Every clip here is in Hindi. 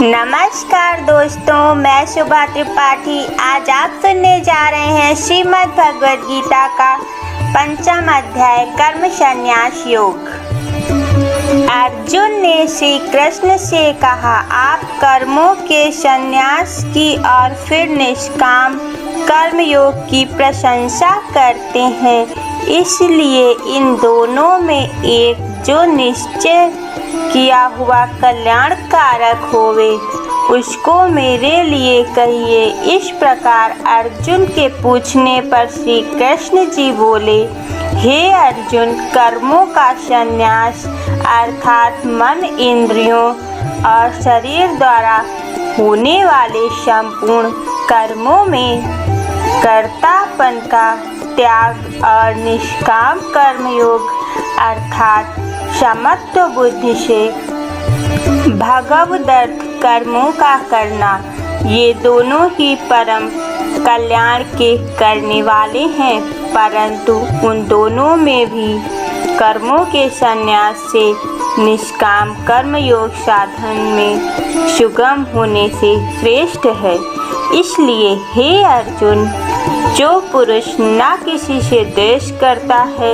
नमस्कार दोस्तों, मैं शुभा त्रिपाठी। आज आप सुनने जा रहे हैं श्रीमद् भगवद गीता का 5वां अध्याय कर्म संन्यास योग। अर्जुन ने श्री कृष्ण से कहा, आप कर्मों के संन्यास की और फिर निष्काम कर्म योग की प्रशंसा करते हैं, इसलिए इन दोनों में एक जो निश्चय किया हुआ कल्याण कारक होवे उसको मेरे लिए कहिए। इस प्रकार अर्जुन के पूछने पर श्री कृष्ण जी बोले, हे अर्जुन, कर्मों का संन्यास अर्थात मन, इंद्रियों और शरीर द्वारा होने वाले संपूर्ण कर्मों में कर्तापन का त्याग और निष्काम कर्मयोग अर्थात समत्व बुद्धि से भगवदर्थ कर्मों का करना, ये दोनों ही परम कल्याण के करने वाले हैं। परंतु उन दोनों में भी कर्मों के संन्यास से निष्काम कर्मयोग साधन में सुगम होने से श्रेष्ठ है। इसलिए हे अर्जुन, जो पुरुष न किसी से द्वेष करता है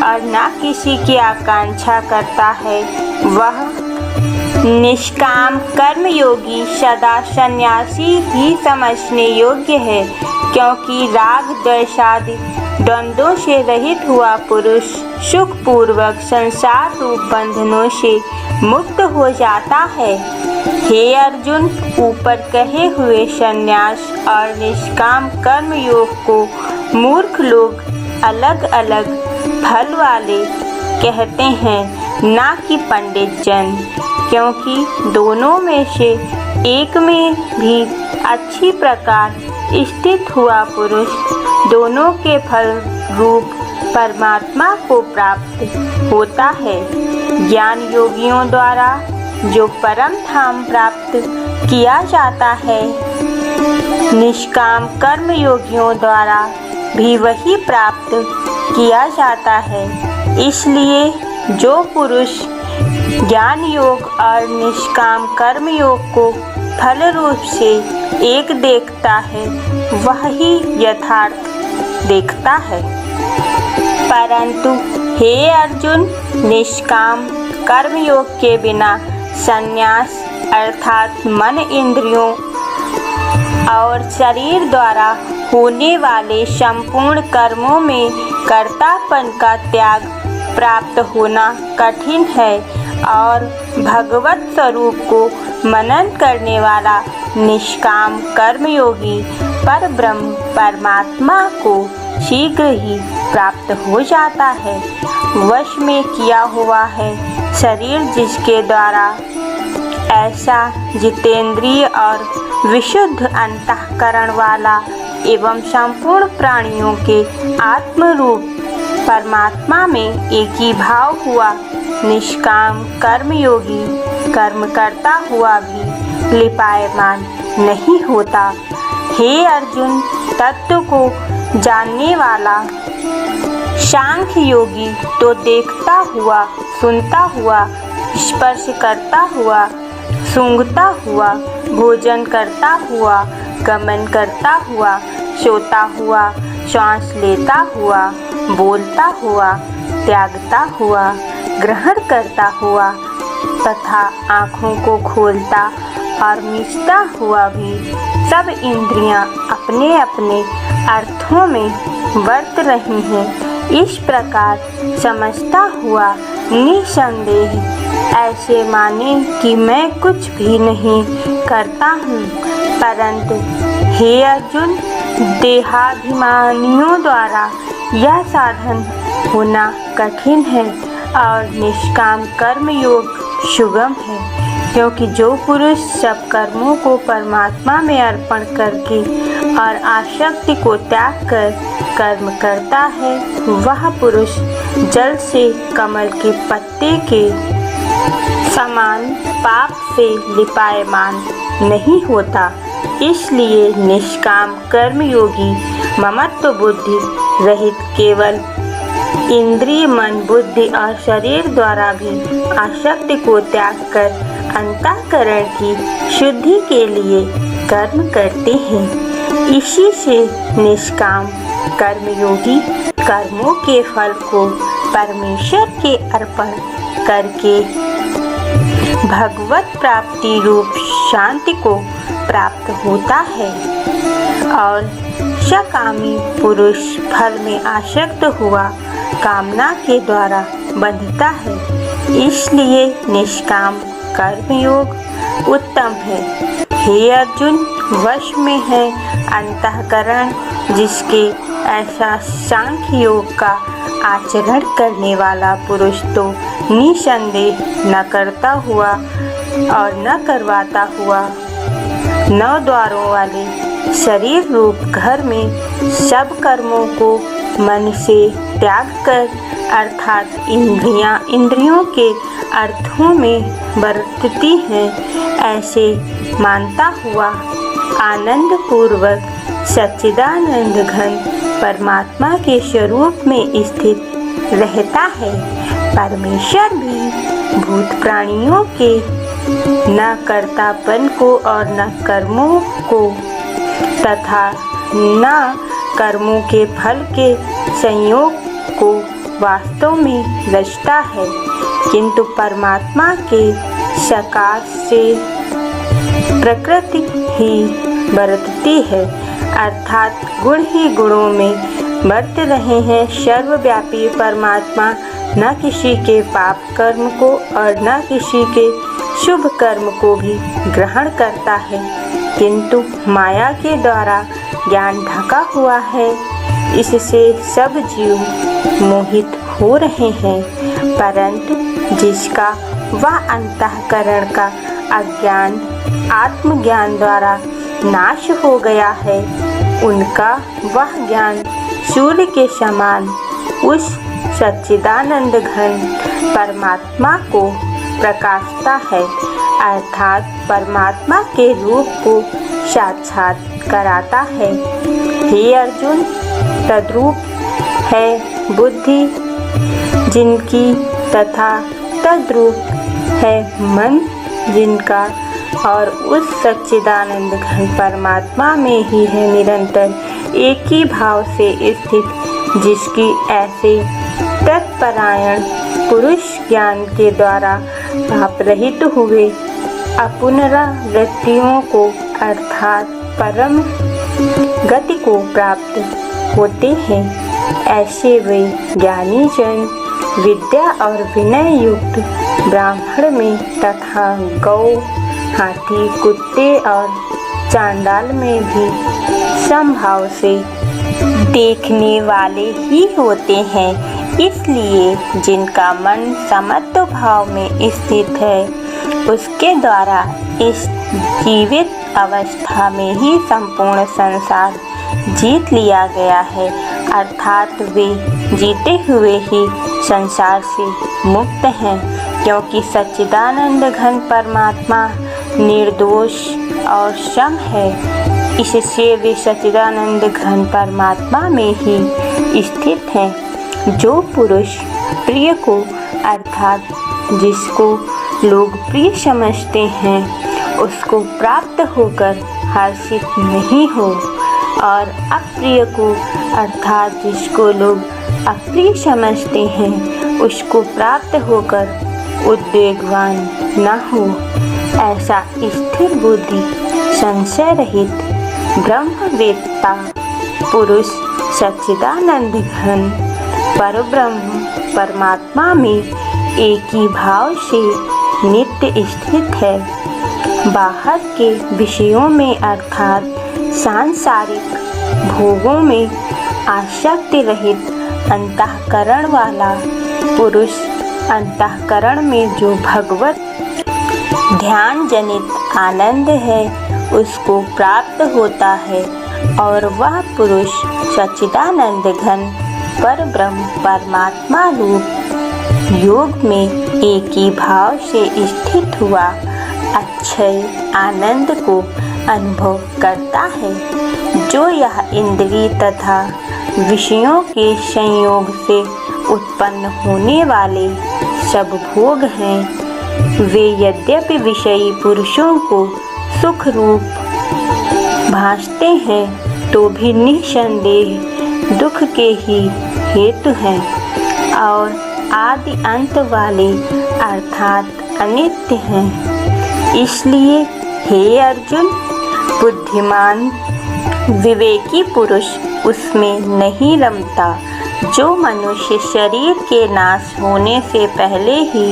और न किसी की आकांक्षा करता है, वह निष्काम कर्मयोगी सदा सन्यासी ही समझने योग्य है, क्योंकि राग द्वेषादि द्वंद्वों से रहित हुआ पुरुष सुखपूर्वक संसार रूप बंधनों से मुक्त हो जाता है। हे अर्जुन, ऊपर कहे हुए संन्यास और निष्काम कर्म योग को मूर्ख लोग अलग अलग फल वाले कहते हैं, ना कि पंडित जन, क्योंकि दोनों में से एक में भी अच्छी प्रकार स्थित हुआ पुरुष दोनों के फल रूप परमात्मा को प्राप्त होता है। ज्ञान योगियों द्वारा जो परम धाम प्राप्त किया जाता है, निष्काम कर्म योगियों द्वारा भी वही प्राप्त किया जाता है। इसलिए जो पुरुष ज्ञान योग और निष्काम कर्म योग को फल रूप से एक देखता है, वह ही यथार्थ देखता है। परंतु हे अर्जुन, निष्काम कर्म योग के बिना संन्यास अर्थात मन, इंद्रियों और शरीर द्वारा होने वाले संपूर्ण कर्मों में कर्तापन का त्याग प्राप्त होना कठिन है और भगवत स्वरूप को मनन करने वाला निष्काम कर्मयोगी पर ब्रह्म परमात्मा को शीघ्र ही प्राप्त हो जाता है। वश में किया हुआ है शरीर जिसके द्वारा ऐसा जितेंद्रिय और विशुद्ध अंतःकरण वाला एवं संपूर्ण प्राणियों के आत्मरूप परमात्मा में एक ही भाव हुआ निष्काम कर्मयोगी कर्म करता हुआ भी लिपायमान नहीं होता। हे अर्जुन, तत्व को जानने वाला सांख्य योगी तो देखता हुआ, सुनता हुआ, स्पर्श करता हुआ, सूंघता हुआ, भोजन करता हुआ, गमन करता हुआ, सोता हुआ, श्वास लेता हुआ, बोलता हुआ, त्यागता हुआ, ग्रहण करता हुआ तथा आँखों को खोलता और मिचता हुआ भी सब इंद्रियां अपने अपने अर्थों में वर्त रही हैं। इस प्रकार समझता हुआ निसंदेह ऐसे माने कि मैं कुछ भी नहीं करता हूँ। परंतु हे अर्जुन, देहाभिमानियों द्वारा यह साधन होना कठिन है और निष्काम कर्म योग सुगम है, क्योंकि जो पुरुष सब कर्मों को परमात्मा में अर्पण करके और आसक्ति को त्याग कर कर्म करता है, वह पुरुष जल से कमल के पत्ते के समान पाप से लिपायमान नहीं होता। इसलिए निष्काम कर्म योगी ममत्व बुद्धि रहित केवल इंद्रिय, मन, बुद्धि और शरीर द्वारा भी आसक्ति को त्याग कर अंतःकरण की शुद्धि के लिए कर्म करते हैं। इसी से निष्काम कर्मयोगी कर्मों के फल को परमेश्वर के अर्पण करके भगवत प्राप्ति रूप शांति को प्राप्त होता है और सकामी पुरुष फल में आसक्त हुआ कामना के द्वारा बंधता है। इसलिए निष्काम कर्मयोग उत्तम है। हे अर्जुन, वश में है अंतःकरण जिसके ऐसा सांख्य योग का आचरण करने वाला पुरुष तो निसंदेह न करता हुआ और न करवाता हुआ 9 द्वारों वाले शरीर रूप घर में सब कर्मों को मन से त्याग कर अर्थात इंद्रियों के अर्थों में बरतती हैं, ऐसे मानता हुआ आनंद पूर्वक सच्चिदानंद घन परमात्मा के स्वरूप में स्थित रहता है। परमेश्वर भी भूत प्राणियों के न कर्तापन को और न कर्मों को तथा न कर्मों के फल के संयोग को वास्तव में रचता है, किंतु परमात्मा के सकाश से प्रकृति ही बरतती है, अर्थात गुण ही गुणों में बरत रहे हैं। सर्वव्यापी परमात्मा न किसी के पाप कर्म को और न किसी के शुभ कर्म को भी ग्रहण करता है, किंतु माया के द्वारा ज्ञान ढका हुआ है। इससे सब जीव मोहित हो रहे हैं, परंतु जिसका वह अंतःकरण का अज्ञान आत्मज्ञान द्वारा नाश हो गया है, उनका वह ज्ञान सूर्य के समान उस सच्चिदानंद घन परमात्मा को प्रकाशता है, अर्थात परमात्मा के रूप को साक्षात कराता है। हे अर्जुन, तद्रूप है बुद्धि जिनकी तथा तद्रूप है मन जिनका, और उस सच्चिदानंद घन परमात्मा में ही है निरंतर एक ही भाव से स्थित, जिसकी ऐसे तत्परायण पुरुष ज्ञान के द्वारा पाप रहित हुए अपुनरावृत्तियों को अर्थात परम गति को प्राप्त होते हैं। ऐसे वे ज्ञानी जन विद्या और विनय युक्त ब्राह्मण में तथा गौ, हाथी, कुत्ते और चांडाल में भी समभाव से देखने वाले ही होते हैं। इसलिए जिनका मन समत्व भाव में स्थित है, उसके द्वारा इस जीवित अवस्था में ही संपूर्ण संसार जीत लिया गया है, अर्थात वे जीते हुए ही संसार से मुक्त हैं, क्योंकि सच्चिदानंद घन परमात्मा निर्दोष और सम है। इससे वे सच्चिदानंद घन परमात्मा में ही स्थित हैं। जो पुरुष प्रिय को अर्थात जिसको लोग प्रिय समझते हैं, उसको प्राप्त होकर हर्षित नहीं हो, और अप्रिय को अर्थात जिसको लोग अप्रिय समझते हैं, उसको प्राप्त होकर उद्वेगवान न हो, ऐसा स्थिर बुद्धि संशय रहित ब्रह्मवेत्ता पुरुष सच्चिदानंद घन परब्रह्म परमात्मा में एक ही भाव से नित्य स्थित है। बाहर के विषयों में अर्थात सांसारिक भोगों में आसक्ति रहित अंतःकरण वाला पुरुष अंतःकरण में जो भगवत ध्यान जनित आनंद है, उसको प्राप्त होता है, और वह पुरुष सच्चिदानंद घन परब्रह्म परमात्मा रूप योग में एक ही भाव से स्थित हुआ अक्षय आनंद को अनुभव करता है। जो यह इंद्रिय तथा विषयों के संयोग से उत्पन्न होने वाले सब भोग हैं, वे यद्यपि विषयी पुरुषों को सुख रूप भासते हैं तो भी निःसंदेह दुख के ही हेतु हैं और आदि अंत वाले अर्थात अनित्य हैं। इसलिए हे अर्जुन, बुद्धिमान विवेकी पुरुष उसमें नहीं रमता जो मनुष्य शरीर के नाश होने से पहले ही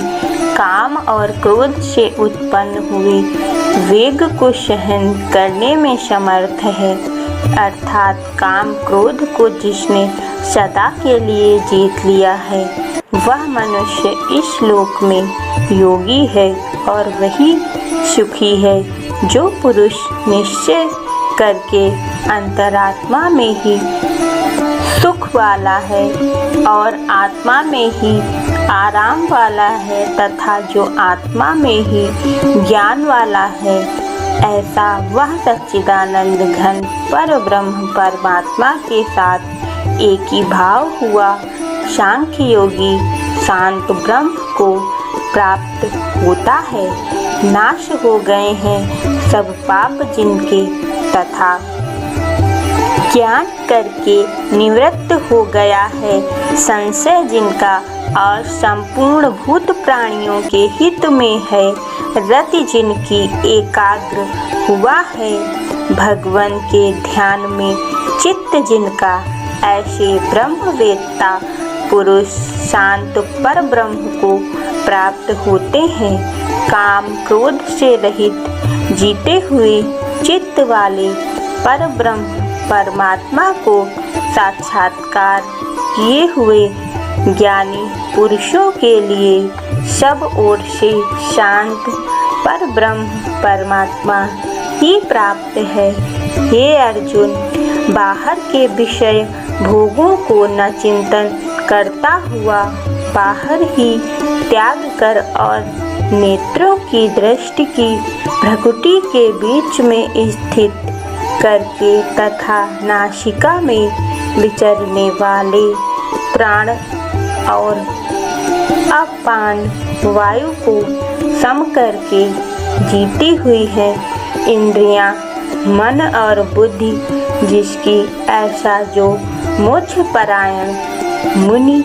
काम और क्रोध से उत्पन्न हुए वेग को सहन करने में समर्थ है, अर्थात काम क्रोध को जिसने सदा के लिए जीत लिया है वह मनुष्य इस लोक में योगी है और वही सुखी है। जो पुरुष निश्चय करके अंतरात्मा में ही सुख वाला है और आत्मा में ही आराम वाला है तथा जो आत्मा में ही ज्ञान वाला है, ऐसा वह सच्चिदानंद घन पर ब्रह्म परमात्मा के साथ एक ही भाव हुआ सांख्य योगी शांत ब्रह्म को प्राप्त होता है। नाश हो गए हैं सब पाप जिनके तथा ज्ञान करके निवृत्त हो गया है संशय जिनका और संपूर्ण भूत प्राणियों के हित में है रति जिनकी एकाग्र हुआ है भगवान के ध्यान में चित्त जिनका, ऐसे ब्रह्मवेत्ता पुरुष शांत पर ब्रह्म को प्राप्त होते हैं। काम क्रोध से रहित जीते हुए चित्त वाले पर ब्रह्म परमात्मा को साक्षात्कार किए हुए ज्ञानी पुरुषों के लिए सब ओर से शांत पर ब्रह्म परमात्मा ही प्राप्त है। हे अर्जुन, बाहर के विषय भोगों को न चिंतन करता हुआ बाहर ही त्याग कर और नेत्रों की दृष्टि की भ्रकुटी के बीच में स्थित करके तथा नासिका में विचरने वाले प्राण और अपान वायु को सम करके जीती हुई है इंद्रियां, मन और बुद्धि जिसकी, ऐसा जो मोक्ष परायण मुनि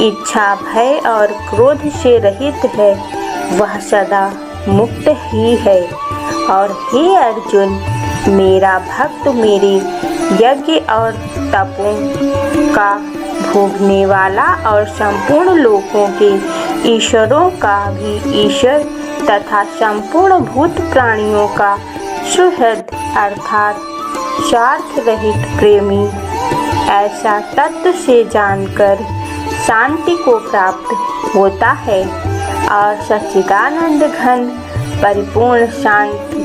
इच्छा भय और क्रोध से रहित है वह सदा मुक्त ही है। और हे अर्जुन, मेरा भक्त मेरे यज्ञ और तपों का भोगने वाला और संपूर्ण लोकों के ईश्वरों का भी ईश्वर तथा संपूर्ण भूत प्राणियों का सुहृद अर्थात स्वार्थ रहित प्रेमी, ऐसा तत्व से जानकर शांति को प्राप्त होता है और सच्चिदानंद घन परिपूर्ण शांति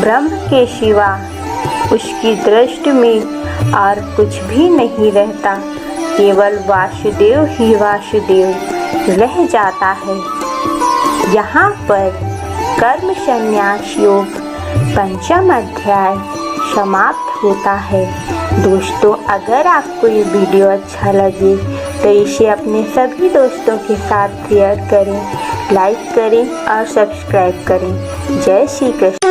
ब्रह्म के सिवा उसकी दृष्टि में और कुछ भी नहीं रहता, केवल वासुदेव ही वासुदेव रह जाता है। यहाँ पर कर्म संन्यास योग पंचम अध्याय समाप्त होता है। दोस्तों, अगर आपको ये वीडियो अच्छा लगे तो इसे अपने सभी दोस्तों के साथ शेयर करें, लाइक करें और सब्सक्राइब करें। जय श्री कृष्ण।